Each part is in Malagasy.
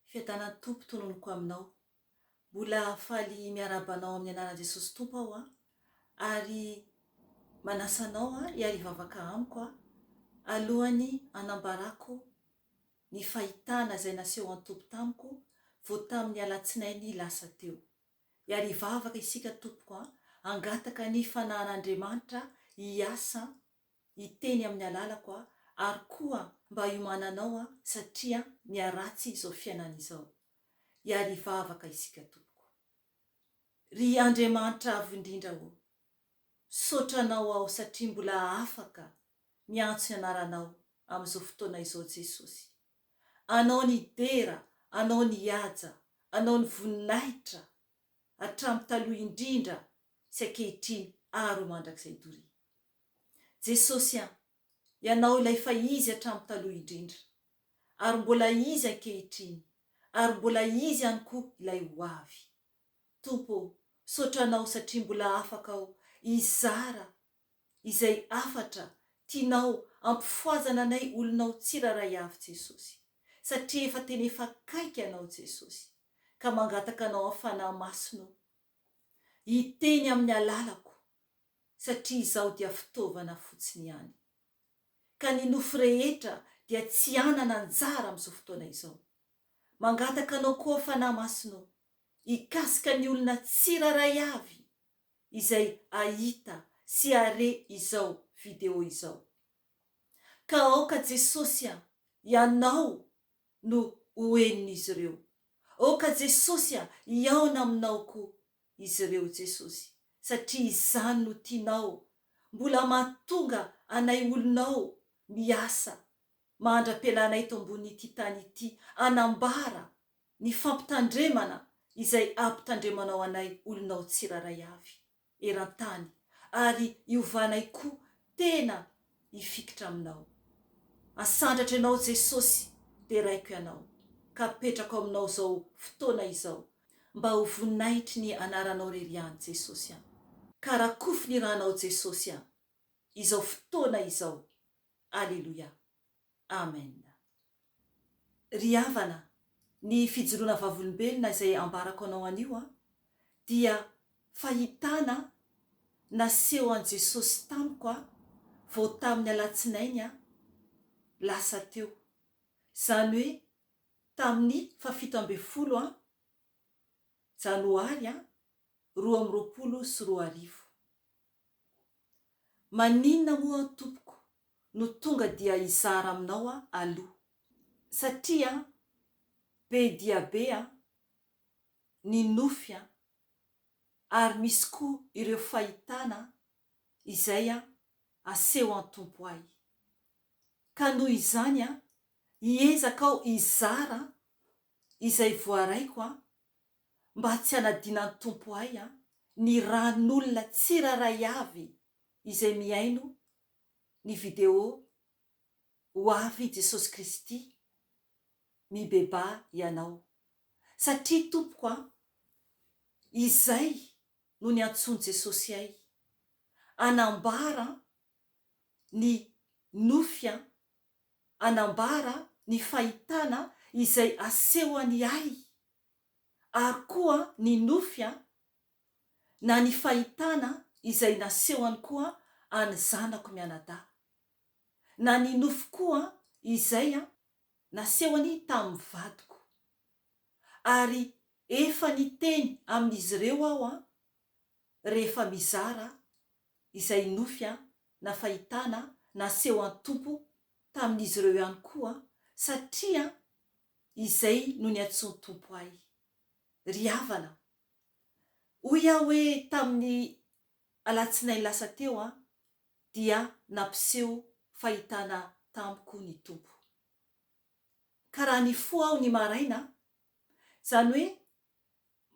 Fiadanan'ny tompo tononoko aminao. Mbola faly miarabanao amin'ny anaran'i Jesosy tompo aho ary manasa anao hiary hivavaka amiko alohany anambarako ny fahitana izay naseho antompo tamiko vao tamin'ny alatsinainy lasa teo. Hiary hivavaka isika tompoko hangataka ny fanahan'Andriamanitra hiasa hiteny amin'ny alalako ary koa mba hiomananao satria miaratsy izao fiainana izao. Hiary hivavaka isika tompoko. Ry Andriamanitra avo indrindra sotranao aho satria mbola afaka miantso ny anaranao amin'izao fotoana izao Jesosy. Anao ny dera, anao ny haja, anao ny voninahitra hatramin'ny taloha indrindra sy ankehitriny ary mandrakizay doria. Jesosy ianao ilay fa izy hatramin'ny taloha indrindra ary mbola izy ankehitriny ary mbola izy ihany koa ilay ho avy. Tompo, sotranao satria mbola afaka aho izara izay afatra tianao ampifoazana anay olonao tsiraray avy Jesosy. Satria efa tena efa kaiky anao Jesosy ka mangataka anao amin'ny fanahy masino hiteny amin'ny alalako satria izaho dia fitaovana fotsiny ihany. Ka ny nofo rehetra dia tsy anana anjara amin'izao fotoana izao. Mangataka anao koa fanahy masino hikasika ny olona tsiraray avy izay ahita sy are izao video izao. Ka aoka Jesosy ianao no hoenin'izy ireo. Aoka Jesosy iaona aminao koa izy ireo Jesosy satria izany no tianao mbola mahatonga anay olonao miasa mandra-pialanay eto ambonin'ity tany ity anambara ny fampitandremana izay ampitandremanao anay olonao tsiraray avy eran-tany ary hiovanay koa tena hifikitra aminao. Asandratry anao Jesosy dia raiko ianao ka petrako aminao izao fotoana izao mba ho voninahitry ny anaranao reriany Jesosy ka rakofy ny ranao Jesosy izao fotoana izao. Aleluia. Amen. Ry havana, ny fijoroana Vavolombelona izay ambarako anao anio dia fahitana naseho an Jesosy tamiko vao tamin'ny alatsinainy lasa teo. Izany hoe tamin'ny 17 Janoary 2024. Maninona moa tompoko no tonga dia izara aminao aloha satria be dia be ny nofy ary misy koa ireo fahitana izay aseho an-tompo ahy. Ka noho izany hiezaka aho izara izay voaraiko mba tsy hanadinan'ny tompo ahy ny ran'olona tsiraray avy izay miaino ny video ho avy Jesosy Kristy mibeba ianao. Satria tompoko izay no ny antsoiny Jesosy ahy anambara ny nofy anambara ny fahitana izay asehony ahy ary koa ny nofy na ny fahitana izay nasehony koa any zanako mianadahy na ny nofy koa izay nasehony tamin'ny vadiko ary efa niteny amin'izy ireo aho rehefa mizara izay nofy na fahitana naseho an-tompo tamin'izy ireo ihany koa satria izay no ny antsoiny tompo ahy. Ry havana, hoy aho hoe tamin'ny alatsinainy lasa teo dia nampiseho fahitana tamiko ny tompo. Ka raha nifoha aho ny maraina, izany hoe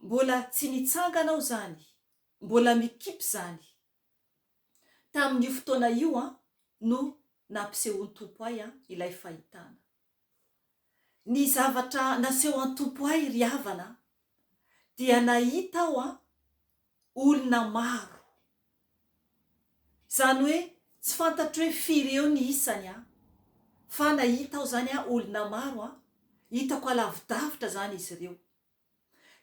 mbola tsy nitsangana aho zany, mbola mikipy zany. Tamin'io fotoana io no nampisehon'ny tompo ahy ilay fahitana. Ny zavatra naseho an-tompo ahy ry havana dia nahita aho olona maro. Izany hoe tsy fantatro hoe firy eo ny isany fa nahita aho zany olona maro hitako alavidavitra zany izy ireo.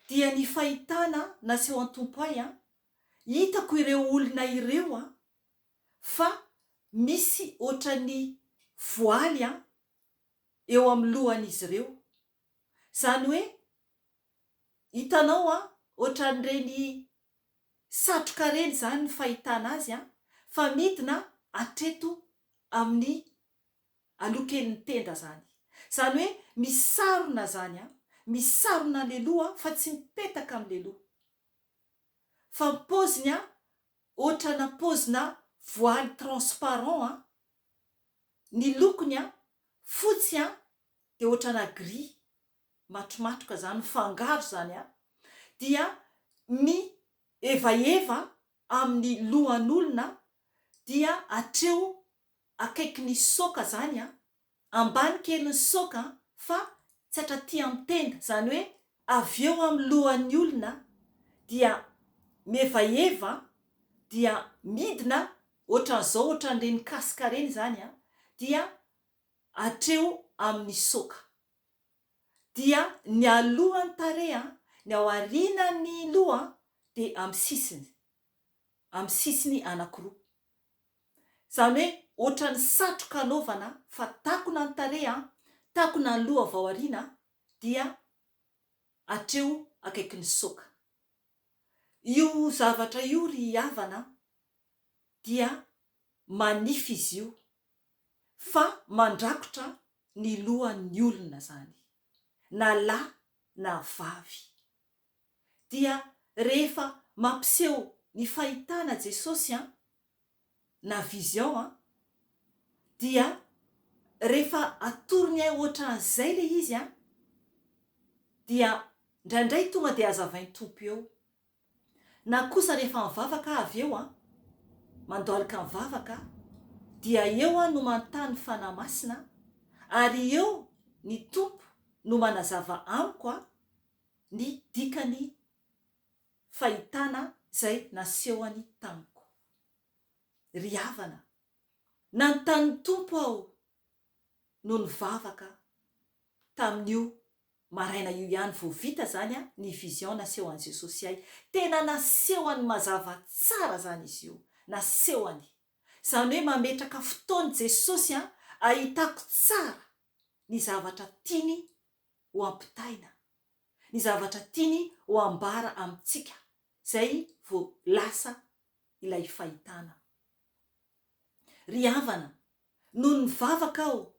Dia ny fahitana naseho Tompo ahy hitako ireo olona ireo fa misy ohatrany voaly eo amin'ny lohan'izy ireo. Zany hoe hitanao ohatran'ireny satroka reny zany ny fahitana azy fa midina atreto amin'ny alohan'ny tenda zany. Zany hoe misarona zany misarona le loha fa tsy mipetaka amin'ny le loha. Fa poziny ohatrana pozina voaly transparent ny lokony fotsy dia ohatrana gris matromatroka zany fangaro zany dia evaeva amin'ny lohan'olona dia atreo akaiky ny soka zany ambany kely ny soka fa tsy hatraty amin'ny tenda. Zany hoe avy eo amin'ny lohan'ny olona dia mevaeva dia midina ohatran'izao ohatran'ireny kasika reny zany dia atreo amin'ny soka. Dia ny alohan'ny tarehy ny ao aorian'ny loha dia amin'ny sisiny anankiroa. Zany hoe ohatran'ny satroka anaovana fa takona ny tarehy takona ny loha avy ao aoriana dia atreo akaiky ny soka. Io zavatra io ry havana dia manify izy io fa mandrakotra ny lohan'ny olona zany, na lahy na vavy. Dia rehefa mampiseho ny fahitana Jesosy na vision dia rehefa atorony ohatran'izay le izy dia indraindray tonga dia hazavain'ny Tompo eo. Na kosa rehefa mivavaka avy eo mandoalika mivavaka dia eo no manontany fanahy masina ary eo ny Tompo no manazava amiko ny dikany fahitana izay nasehony tamiko. Ry havana, nanontany Tompo aho no nivavaka tamin'io maraina io ihany vao vita zany ny vision nasehon'i Jesosy ahy. Tena nasehony mazava tsara zany izy io, nasehony. Zany hoe mametraka fotoany Jesosy ahitako tsara ny zavatra tiany ho ampitaina, ny zavatra tiany ho ambara amintsika zay vao lasa ilay fahitana. Ry havana, no nivavaka aho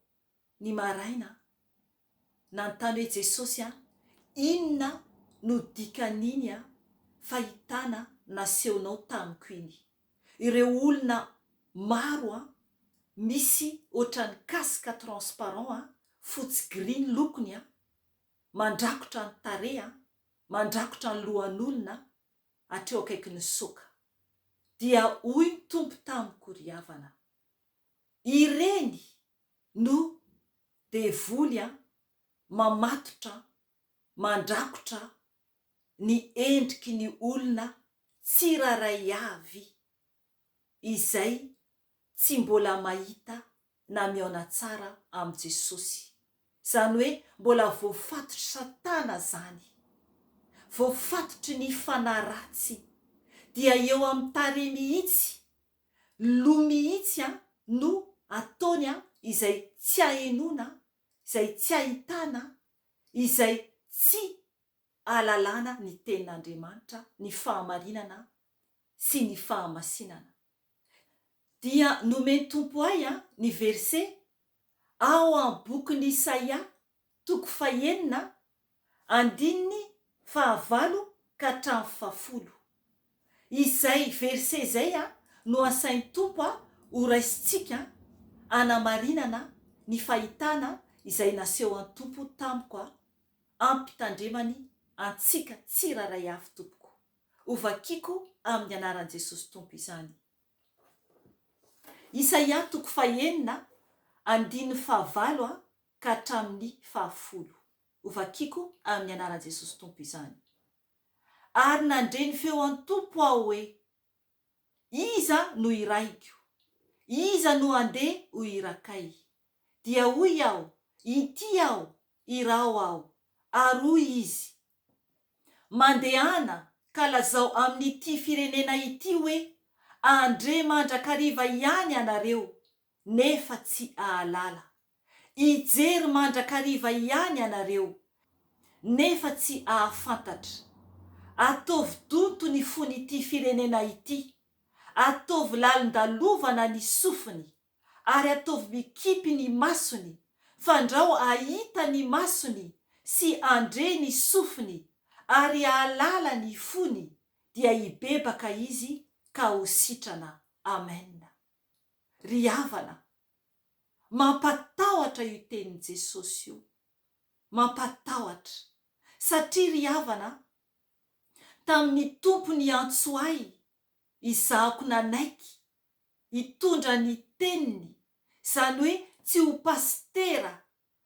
ny maraina nanontany hoe Jesosy inona no dikan'iny fahitana nasehonao tamiko iny. Ireo olona maro misy ohatran'ny kasika transparent fotsy gris ny lokony mandrakotra ny tarehy mandrakotra ny lohan'olona atreo akaiky ny soka. Dia hoy ny Tompo tamiko ry havana, ireny no devoly mamatotra mandrakotra ny endriky ny olona tsiraray avy izay tsy mbola mahita na miaona tsara amin'i Jesosy. Zany hoe mbola voafatotry Satana zany, voafatotry ny fanaratsy. Dia eo amin'ny tarehy mihitsy, lo mihitsy no ataony izay tsy ahenoana, izay tsy ahitana, izay tsy ahalalana ny tenin'Andriamanitra, ny fahamarinana sy ny fahamasinana. Dia nomeny Tompo ahy ny verse ao amin'ny bokin'ny Isaia 9:9-10. Izay verse izay no asain'ny Tompo ho raisitsika anamarinana ny fahitana izay nasehoan'ny Tompo tamiko ampitandremany antsika tsiraray avy tompoko. Ovakiko amin'ny anaran'i Jesosy Tompo izany. Isaia 9:9-10. Ovakiko amin'ny anaran'i Jesosy Tompo izany. Ary nandre ny feon'ny Tompo aho hoe, iza no iraiko, iza no andeha ho irakay. Dia hoy aho, ity aho, irao aho ary izy mandehana ka lazao amin'ity firenena ity hoe andre mandrakariva ihany ianareo nefa tsy ahalala, ijery mandrakariva ihany ianareo nefa tsy ahafantatra. Ataovy donto ny fon'ity firenena ity, ataovy lalondalovana ny sofiny, ary ataovy mikipy ny masony, fandrao ahita ny masony sy andre ny sofiny, ary ahalala ny fony, dia hibebaka izy ka ho sitrana. Amen. Ry havana, mampatahotra io tenin'i Jesosy io, mampatahotra satria ry havana, tamin'ny tompony antso ahy izahako nanaiky hitondra ny teniny, zany hoe tsy ho pastera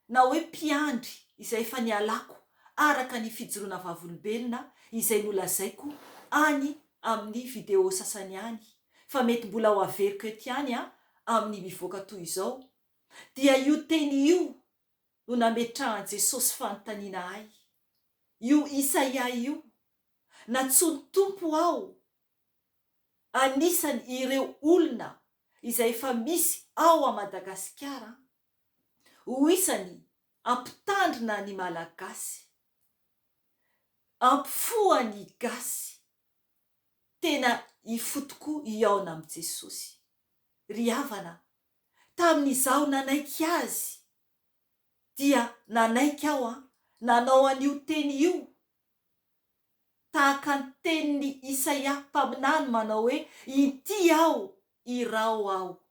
na hoe mpiandry izay efa nialako araka ny fijoroana Vavolombelona izay nolazaiko any amin'ny video sasany any, fa mety mbola ho averiko ety any amin'ny mivoaka toy izao. Dia io teny io no nametrahan Jesosy fanontaniana ahy, io Isaia io, natsony tompo aho anisany ireo olona izay efa misy ao a Madagasikara ho isany ampitandrina ny malagasy, ampifoa ny gasy, tena ifotoko iaona amin'ny Jesosy. Ry havana, tamin'izaho nanaiky azy dia nanaiky aho nanao an'io teny io tahaka ny tenin'ny Isaia mpaminany manao hoe ity aho irao aho,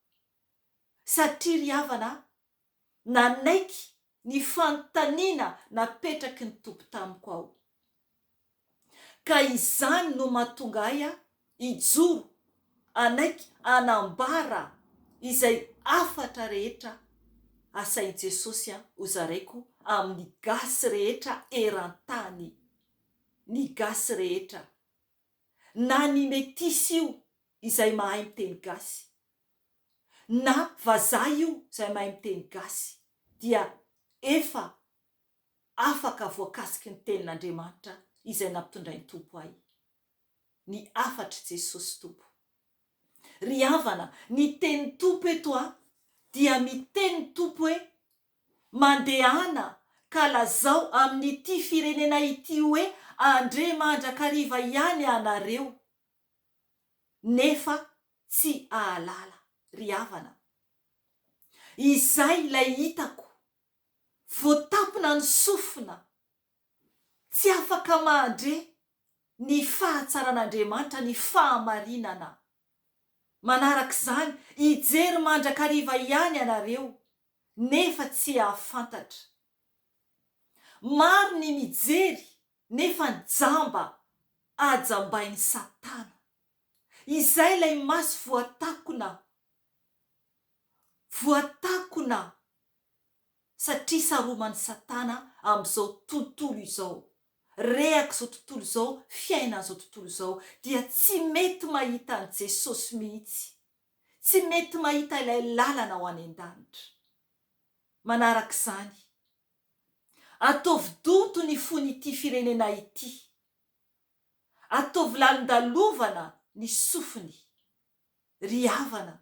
satria ry havana nanaiky ny fanontaniana napetraky ny tompo tamiko aho, ka izany no mahatonga ahy ijoro anaiky anambara izay afatra rehetra asain'i Jesosy hozaraiko amin'ny gasy rehetra eran-tany, ny gasy rehetra, na ny metisy io izay mahay miteny gasy, na vazaha io izay mahay miteny gasy, dia efa afaka voakasiky ny tenin'Andriamanitra izay nampitondray ny tompo ahy. Ny afatra Jesosy tompo. Ry havana, ny teny tompo eto dia miteny tompo hoe mandehana ka lazao amin'ity firenena ity hoe andre mandrakariva ihany ianareo nefa tsy ahalala. Ry havana, izay ilay hitako voatapona ny sofina, tsy afaka mandre ny fahatsaran'Andriamanitra, ny fahamarinana. Manarak' izany, ijery mandrakariva ihany ianareo nefa tsy ahafantatra. Maro ny mijery nefa ny jamba ajambain'ny Satana. Izay ilay maso voatakona satria saroman'ny Satana amin'izao tontolo izao, rehaka izao tontolo izao, fiaina izao tontolo izao, dia tsy mety mahita an' Jesosy mihitsy, tsy mety mahita ilay lalana ho any an-danitra. Manarak' izany, ataovy donto ny fon'ity firenena ity, ataovy lalondalovana ny sofiny. Ry havana,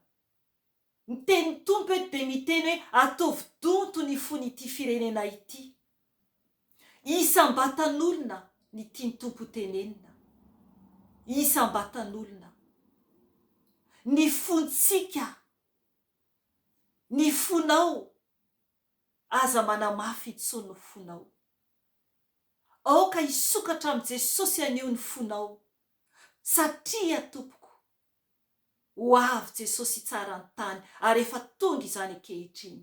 ny teny tompo eto dia miteny hoe ataovy donto ny fon'ity firenena ity. Isam-batan'olona ny tiany tompo tenenina, isam-batan'olona, ny fontsika, ny fonao, aza manamafy intsony ny fonao. Aoka hisokatra amin'i Jesosy anio ny fonao, satria tompoko ho avy Jesosy tsara ny tany ary efa tonga izany ankehitriny.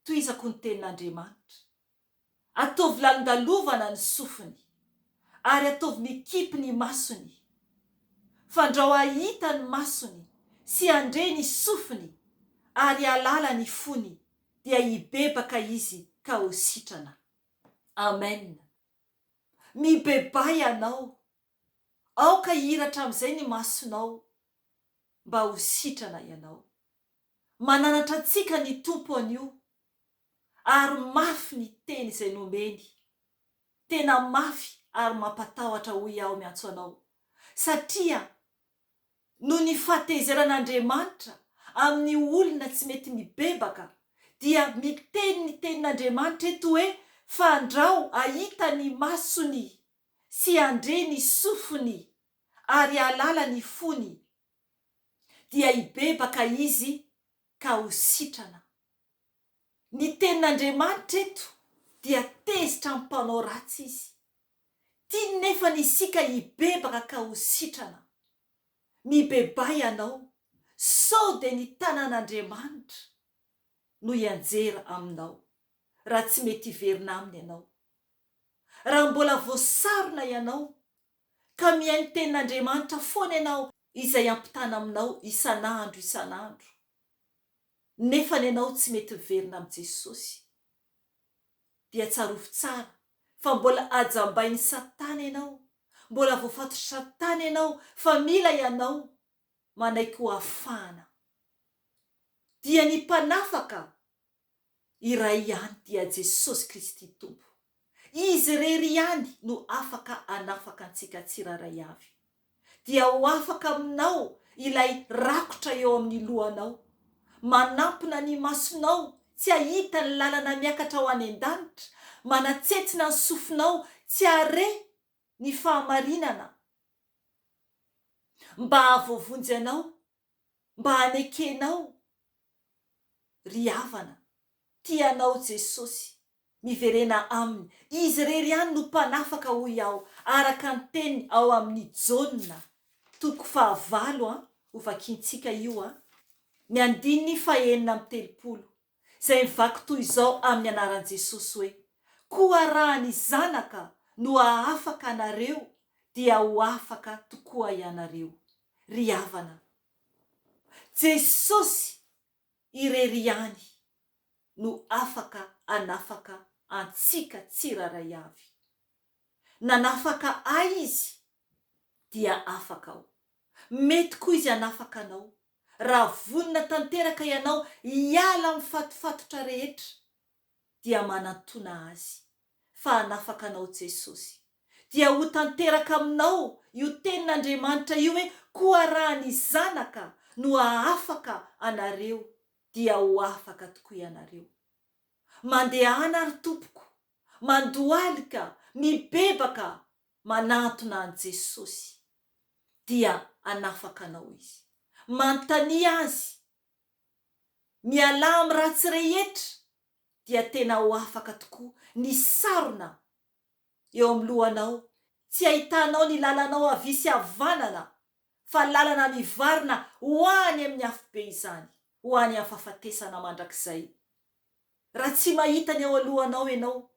Toizako ny tenin'Andriamanitra, ataovy lalondalovana ny sofiny, ary ataovy mikipy ny masony, fandrao ahita ny masony sy andre ny sofiny, ary alala ny fony, dia hibebaka izy ka ho sitrana. Amen. Mibebay ianao, aoka hiratra amin'izay ny masonao mba ho sitrana ianao. Mananatra antsika ny tompo anio, ary mafy ny teny izay nomeny. Tena mafy ary mampatahotra ho iaho miantso anao. Satria no ny fahatezeran'Andriamanitra amin'ny olona tsy mety mibebaka dia miteny ny tenin'Andriamanitra eto hoe fandrao ahita ny masony sy andre ny sofiny ary alala ny fony dia hibebaka izy ka ho sitrana. Ny tenin'Andriamanitra eto dia tezitra mpanao ratsy izy. Tiany nefa ny isika hibebaka ka ho sitrana. Mibebay ianao, sao dia ny tanan'Andriamanitra no hianjera aminao raha tsy mety hiverina aminy ianao. Raha mbola voasarona ianao ka mihaino tenin'Andriamanitra foana ianao izay ampitana aminao isan'andro, nefa ianao tsy mety miverina amin'i Jesosy, dia tsarovy tsara fa mbola ajambain'ny Satana ianao, mbola voafatotra Satana ianao, fa mila ianao manaiky ho afahana. Dia ny mpanafaka iray ihany dia Jesosy Kristy Tompo. Izy rery ihany no afaka anafaka antsika tsiraray avy. Dia ho afaka aminao ilay rakotra eo amin'ny lohanao, manampina ny masonao tsy ahita ny lalana miakatra ho any an-danitra, manatsetsina ny sofinao tsy hare ny fahamarinana, mba hahavoavonjy anao, mba hanekenao ry havana tianao Jesosy miverena aminy. Izy rery ihany no mpanafaka ho iaho araka ny teniny ao amin'ny Jaona 5 ho vakiantsika io ny 9:30 izay mivaky toy izao amin'ny anaran'i Jesosy hoe koa raha ny zanaka no ahafaka anareo dia ho afaka tokoa ianareo. Ry havana, Jesosy irery ihany no afaka anafaka antsika tsiraray avy. Nanafaka ahy izy dia afaka aho. Mety koa izy anafaka anao raha vonina tanteraka ianao hiala amin'ny fatofatotra rehetra, dia manantona azy fa anafaka anao Jesosy. Dia ho tanteraka aminao io tenin'Andriamanitra io hoe koa raha ny zanaka no ahafaka anareo dia ho afaka tokoa ianareo. Mandehana ary tompoko, mandohalika, mibebaka, manantona an' Jesosy dia anafaka anao izy. Manontany azy, miala amin'ny ratsy rehetra dia tena ho afaka tokoa. Ny sarona eo amin'ny lohanao tsy ahitanao ny lalanao avia sy havanana, fa lalana mivarina ho any amin'ny afobe izany, ho any amin'ny fahafatesana mandrakizay. Raha tsy mahita ny eo alohanao ianao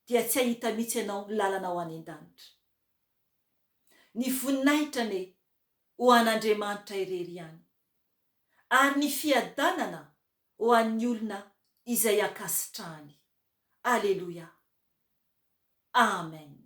dia tsy ahita mihitsy ianao ny lalana ho any an-danitra. Ny voninahitra ho an'Andriamanitra irery ihany, ary ny fiadanana ho an'ny olona izay ankasitrahany. Aleluia. Amen.